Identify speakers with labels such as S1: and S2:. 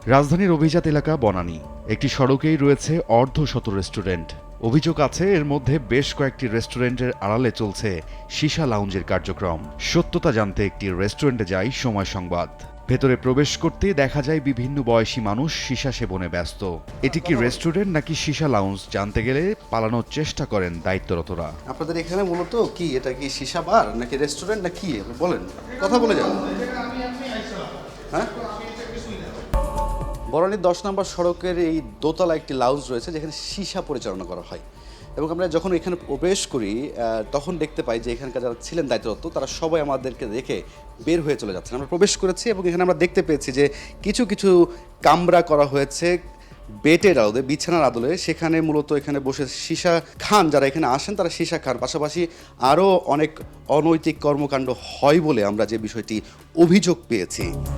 S1: রাজধানীর অভিজাত এলাকা বনানী একটি সড়কেই রয়েছে অর্ধশত রেস্টুরেন্ট। অভিযোগ আছে এর মধ্যে বেশ কয়েকটি রেস্টুরেন্টের আড়ালে চলছে সিসা লাউঞ্জের কার্যক্রম। সত্যতা জানতে একটি রেস্টুরেন্টে যাই সময় সংবাদ। ভেতরে প্রবেশ করতেই দেখা যায় বিভিন্ন বয়সী মানুষ সিসা সেবনে ব্যস্ত। এটি কি রেস্টুরেন্ট নাকি সিসা লাউঞ্জ জানতে গেলে পালানোর চেষ্টা করেন দায়িত্বরতরা।
S2: আপনাদের এখানে মূলত কি এটা কি সীসা বার নাকি রেস্টুরেন্ট না কি বলেন, কথা বলে যান। হ্যাঁ, বনানীর 10 নম্বর সড়কের এই দোতলা একটি লাউঞ্জ রয়েছে যেখানে সীসা পরিচালনা করা হয় এবং আমরা যখন এখানে প্রবেশ করি তখন দেখতে পাই যে এখানকার যারা ছিলেন দায়িত্বরত তারা সবাই আমাদেরকে দেখে বের হয়ে চলে যাচ্ছেন। আমরা প্রবেশ করেছি এবং এখানে আমরা দেখতে পেয়েছি যে কিছু কিছু কামরা করা হয়েছে বেটের আদলে, বিছানার আদলে। সেখানে মূলত এখানে বসে সীসা খান, যারা এখানে আসেন তারা সীসা খান। পাশাপাশি আরও অনেক অনৈতিক কর্মকাণ্ড হয় বলে আমরা যে বিষয়টি অভিযোগ পেয়েছি।